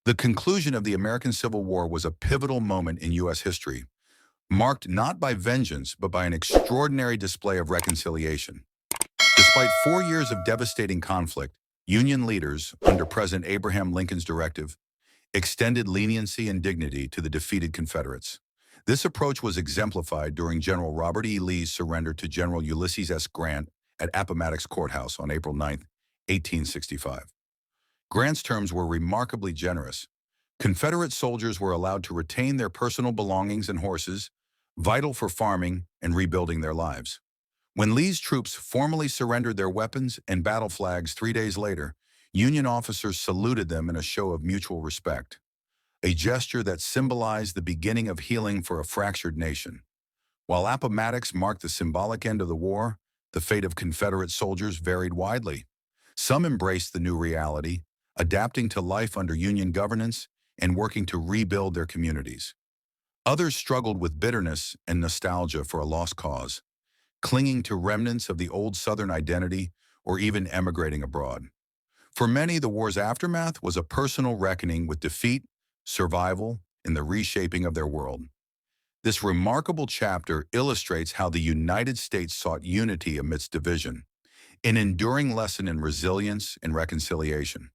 The conclusion of the American Civil War was a pivotal moment in U.S. history, marked not by vengeance but by an extraordinary display of reconciliation. Despite 4 years of devastating conflict, Union leaders, under President Abraham Lincoln's directive, extended leniency and dignity to the defeated Confederates. This approach was exemplified during General Robert E. Lee's surrender to General Ulysses S. Grant at Appomattox Court House on April 9, 1865. Grant's terms were remarkably generous. Confederate soldiers were allowed to retain their personal belongings and horses, vital for farming and rebuilding their lives. When Lee's troops formally surrendered their weapons and battle flags 3 days later, Union officers saluted them in a show of mutual respect, a gesture that symbolized the beginning of healing for a fractured nation. While Appomattox marked the symbolic end of the war, the fate of Confederate soldiers varied widely. Some embraced the new reality, adapting to life under Union governance and working to rebuild their communities. Others struggled with bitterness and nostalgia for a lost cause, clinging to remnants of the old Southern identity or even emigrating abroad. For many, the war's aftermath was a personal reckoning with defeat, survival, and the reshaping of their world. This remarkable chapter illustrates how the United States sought unity amidst division, an enduring lesson in resilience and reconciliation.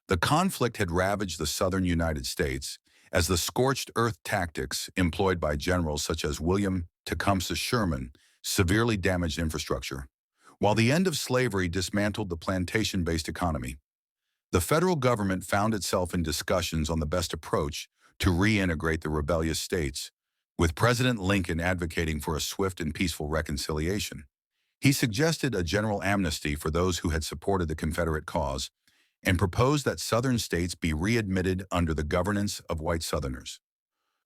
The conflict had ravaged the southern United States as the scorched earth tactics employed by generals such as William Tecumseh Sherman severely damaged infrastructure, while the end of slavery dismantled the plantation-based economy. The federal government found itself in discussions on the best approach to reintegrate the rebellious states, with President Lincoln advocating for a swift and peaceful reconciliation. He suggested a general amnesty for those who had supported the Confederate cause and proposed that Southern states be readmitted under the governance of white Southerners.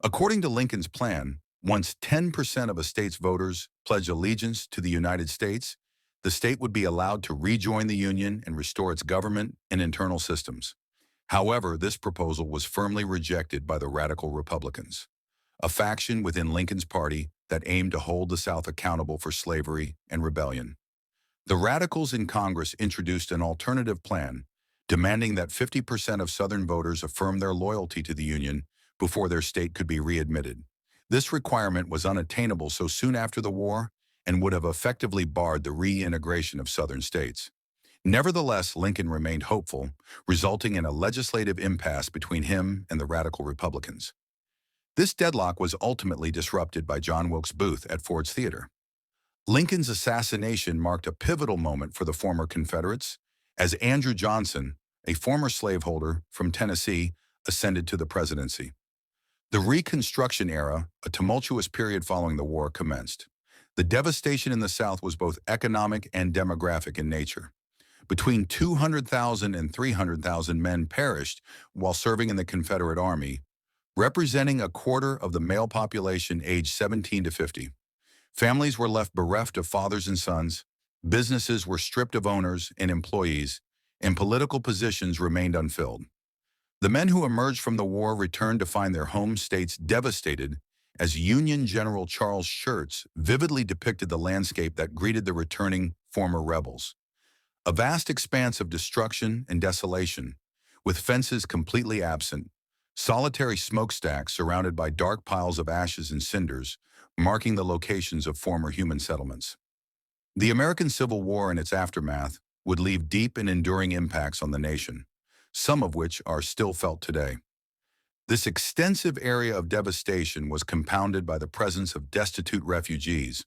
According to Lincoln's plan, once 10% of a state's voters pledged allegiance to the United States, the state would be allowed to rejoin the Union and restore its government and internal systems. However, this proposal was firmly rejected by the radical Republicans, a faction within Lincoln's party that aimed to hold the South accountable for slavery and rebellion. The radicals in Congress introduced an alternative plan, demanding that 50% of Southern voters affirm their loyalty to the Union before their state could be readmitted. This requirement was unattainable so soon after the war and would have effectively barred the reintegration of Southern states. Nevertheless, Lincoln remained hopeful, resulting in a legislative impasse between him and the radical Republicans. This deadlock was ultimately disrupted by John Wilkes Booth at Ford's Theater. Lincoln's assassination marked a pivotal moment for the former Confederates, as Andrew Johnson, a former slaveholder from Tennessee, ascended to the presidency. The Reconstruction era, a tumultuous period following the war, commenced. The devastation in the South was both economic and demographic in nature. Between 200,000 and 300,000 men perished while serving in the Confederate Army, representing a quarter of the male population aged 17 to 50. Families were left bereft of fathers and sons, businesses were stripped of owners and employees, and political positions remained unfilled. The men who emerged from the war returned to find their home states devastated, as Union General Charles Schurz vividly depicted the landscape that greeted the returning former rebels. A vast expanse of destruction and desolation, with fences completely absent, solitary smokestacks surrounded by dark piles of ashes and cinders, marking the locations of former human settlements. The American Civil War and its aftermath would leave deep and enduring impacts on the nation, some of which are still felt today. This extensive area of devastation was compounded by the presence of destitute refugees,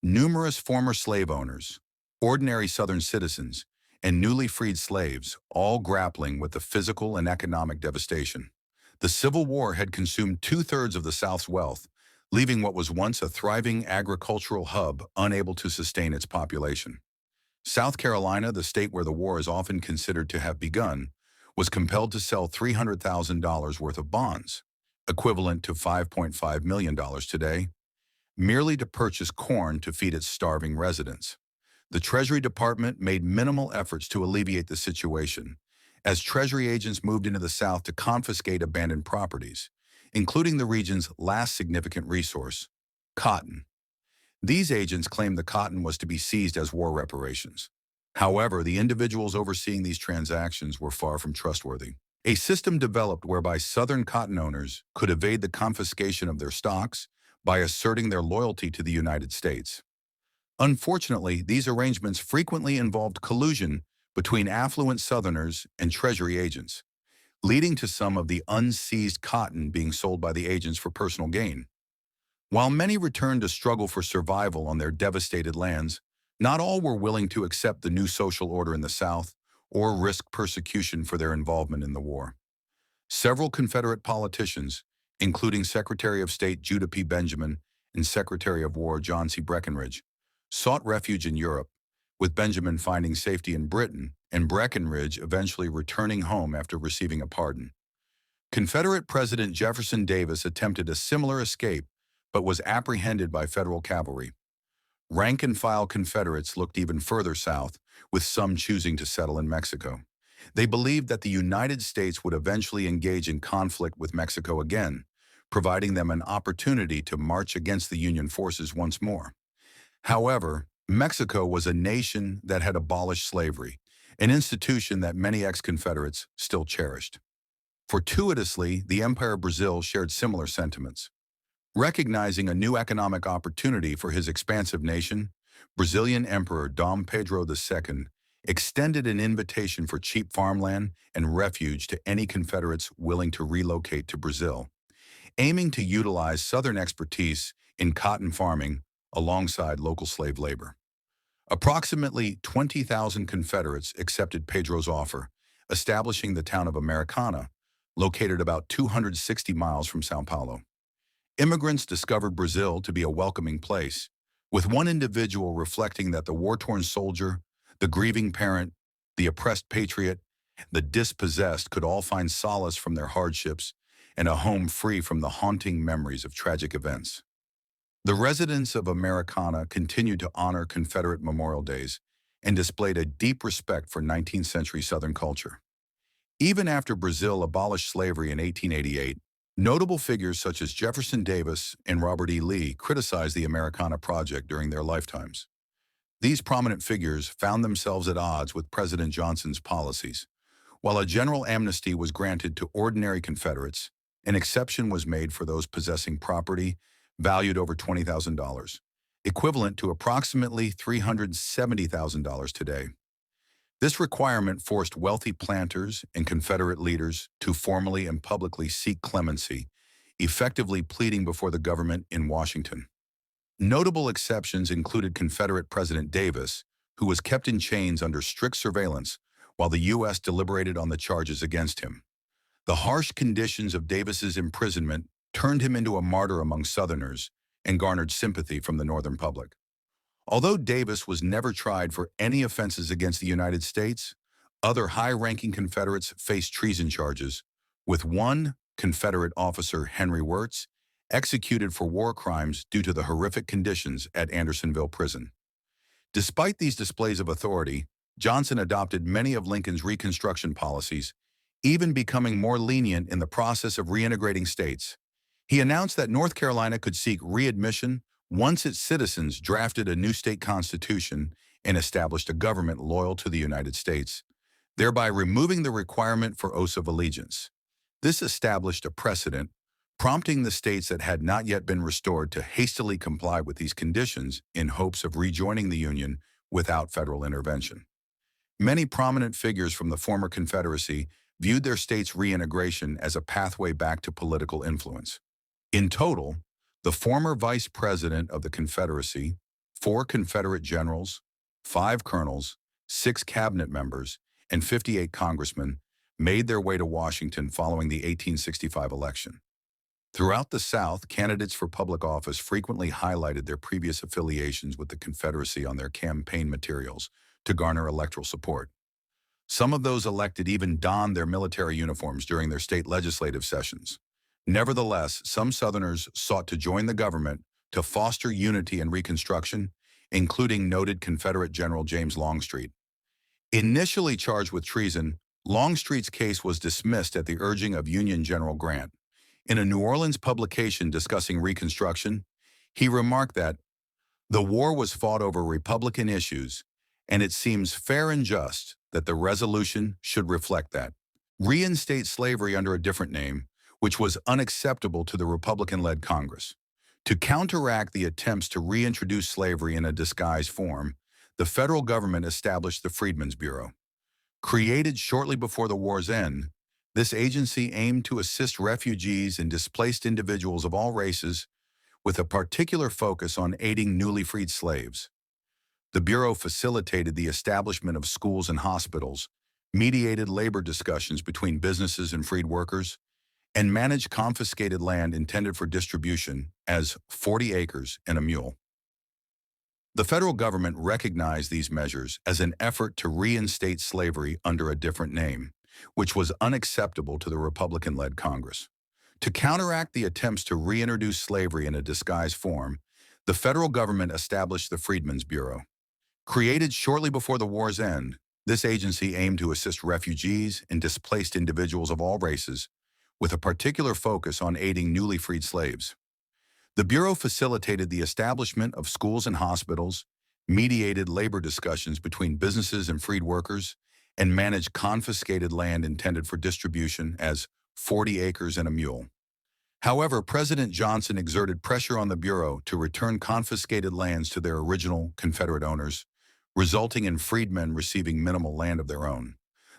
numerous former slave owners, ordinary Southern citizens, and newly freed slaves, all grappling with the physical and economic devastation. The Civil War had consumed 2/3 of the South's wealth, leaving what was once a thriving agricultural hub unable to sustain its population. South Carolina, the state where the war is often considered to have begun, was compelled to sell $300,000 worth of bonds, equivalent to $5.5 million today, merely to purchase corn to feed its starving residents. The Treasury Department made minimal efforts to alleviate the situation, as Treasury agents moved into the South to confiscate abandoned properties, including the region's last significant resource, cotton. These agents claimed the cotton was to be seized as war reparations. However, the individuals overseeing these transactions were far from trustworthy. A system developed whereby Southern cotton owners could evade the confiscation of their stocks by asserting their loyalty to the United States. Unfortunately, these arrangements frequently involved collusion between affluent Southerners and Treasury agents, leading to some of the unseized cotton being sold by the agents for personal gain. While many returned to struggle for survival on their devastated lands, not all were willing to accept the new social order in the South or risk persecution for their involvement in the war. Several Confederate politicians, including Secretary of State Judah P. Benjamin and Secretary of War John C. Breckinridge, sought refuge in Europe, with Benjamin finding safety in Britain and Breckinridge eventually returning home after receiving a pardon. Confederate President Jefferson Davis attempted a similar escape but was apprehended by federal cavalry. Rank-and-file Confederates looked even further south, with some choosing to settle in Mexico. They believed that the United States would eventually engage in conflict with Mexico again, providing them an opportunity to march against the Union forces once more. However, Mexico was a nation that had abolished slavery, an institution that many ex-Confederates still cherished. Fortuitously, the Empire of Brazil shared similar sentiments. Recognizing a new economic opportunity for his expansive nation, Brazilian Emperor Dom Pedro II extended an invitation for cheap farmland and refuge to any Confederates willing to relocate to Brazil, aiming to utilize Southern expertise in cotton farming alongside local slave labor. Approximately 20,000 Confederates accepted Pedro's offer, establishing the town of Americana, located about 260 miles from São Paulo. Immigrants discovered Brazil to be a welcoming place, with one individual reflecting that the war-torn soldier, the grieving parent, the oppressed patriot, the dispossessed could all find solace from their hardships and a home free from the haunting memories of tragic events. The residents of Americana continued to honor Confederate Memorial Days and displayed a deep respect for 19th century Southern culture. Even after Brazil abolished slavery in 1888, notable figures such as Jefferson Davis and Robert E. Lee criticized the Americana Project during their lifetimes. These prominent figures found themselves at odds with President Johnson's policies. While a general amnesty was granted to ordinary Confederates, an exception was made for those possessing property valued over $20,000, equivalent to approximately $370,000 today. This requirement forced wealthy planters and Confederate leaders to formally and publicly seek clemency, effectively pleading before the government in Washington. Notable exceptions included Confederate President Davis, who was kept in chains under strict surveillance while the U.S. deliberated on the charges against him. The harsh conditions of Davis's imprisonment turned him into a martyr among Southerners and garnered sympathy from the Northern public. Although Davis was never tried for any offenses against the United States, other high-ranking Confederates faced treason charges, with one Confederate officer, Henry Wirz, executed for war crimes due to the horrific conditions at Andersonville Prison. Despite these displays of authority, Johnson adopted many of Lincoln's Reconstruction policies, even becoming more lenient in the process of reintegrating states. He announced that North Carolina could seek readmission once its citizens drafted a new state constitution and established a government loyal to the United States, thereby removing the requirement for oaths of allegiance. This established a precedent, prompting the states that had not yet been restored to hastily comply with these conditions in hopes of rejoining the Union without federal intervention. Many prominent figures from the former Confederacy viewed their states' reintegration as a pathway back to political influence. In total, the former vice president of the Confederacy, 4 Confederate generals, 5 colonels, 6 cabinet members, and 58 congressmen made their way to Washington following the 1865 election. Throughout the South, candidates for public office frequently highlighted their previous affiliations with the Confederacy on their campaign materials to garner electoral support. Some of those elected even donned their military uniforms during their state legislative sessions. Nevertheless, some Southerners sought to join the government to foster unity and Reconstruction, including noted Confederate General James Longstreet. Initially charged with treason, Longstreet's case was dismissed at the urging of Union General Grant. In a New Orleans publication discussing Reconstruction, he remarked that the war was fought over Republican issues, and it seems fair and just that the resolution should reflect that. reinstate slavery under a different name, which was unacceptable to the Republican-led Congress. To counteract the attempts to reintroduce slavery in a disguised form, the federal government established the Freedmen's Bureau. Created shortly before the war's end, this agency aimed to assist refugees and displaced individuals of all races, with a particular focus on aiding newly freed slaves. The Bureau facilitated the establishment of schools and hospitals, mediated labor discussions between businesses and freed workers, and managed confiscated land intended for distribution as 40 acres and a mule. The federal government recognized these measures as an effort to reinstate slavery under a different name, which was unacceptable to the Republican-led Congress. To counteract the attempts to reintroduce slavery in a disguised form, the federal government established the Freedmen's Bureau. Created shortly before the war's end, this agency aimed to assist refugees and displaced individuals of all races, with a particular focus on aiding newly freed slaves. The Bureau facilitated the establishment of schools and hospitals, mediated labor discussions between businesses and freed workers, and managed confiscated land intended for distribution as 40 acres and a mule. However, President Johnson exerted pressure on the Bureau to return confiscated lands to their original Confederate owners, resulting in freedmen receiving minimal land of their own.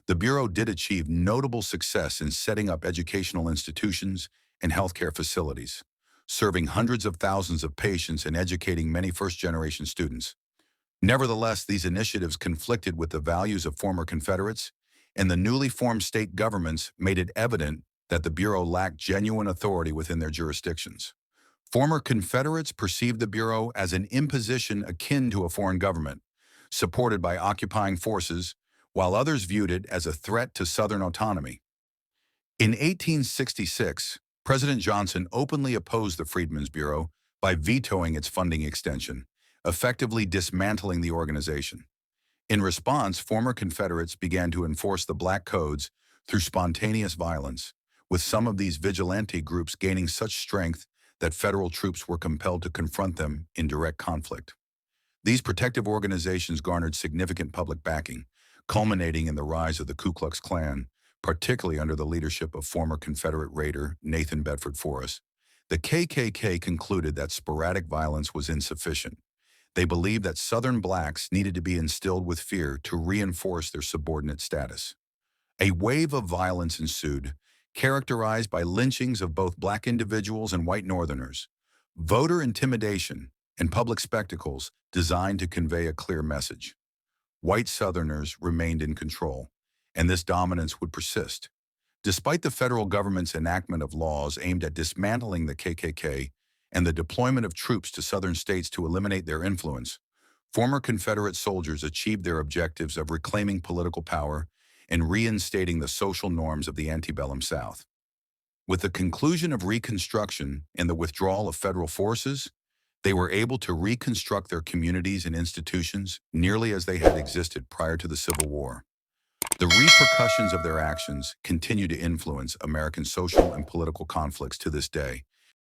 The Bureau did achieve notable success in setting up educational institutions and healthcare facilities, serving hundreds of thousands of patients and educating many first-generation students. Nevertheless, these initiatives conflicted with the values of former Confederates, and the newly formed state governments made it evident that the Bureau lacked genuine authority within their jurisdictions. Former Confederates perceived the Bureau as an imposition akin to a foreign government, supported by occupying forces, while others viewed it as a threat to Southern autonomy. In 1866, President Johnson openly opposed the Freedmen's Bureau by vetoing its funding extension, effectively dismantling the organization. In response, former Confederates began to enforce the Black Codes through spontaneous violence, with some of these vigilante groups gaining such strength that federal troops were compelled to confront them in direct conflict. These protective organizations garnered significant public backing, culminating in the rise of the Ku Klux Klan, particularly under the leadership of former Confederate raider Nathan Bedford Forrest. The KKK concluded that sporadic violence was insufficient. They believed that Southern blacks needed to be instilled with fear to reinforce their subordinate status. A wave of violence ensued, characterized by lynchings of both black individuals and white Northerners, voter intimidation, and public spectacles designed to convey a clear message. White Southerners remained in control, and this dominance would persist. Despite the federal government's enactment of laws aimed at dismantling the KKK and the deployment of troops to Southern states to eliminate their influence, former Confederate soldiers achieved their objectives of reclaiming political power and reinstating the social norms of the antebellum South. With the conclusion of Reconstruction and the withdrawal of federal forces, they were able to reconstruct their communities and institutions nearly as they had existed prior to the Civil War. The repercussions of their actions continue to influence American social and political conflicts to this day,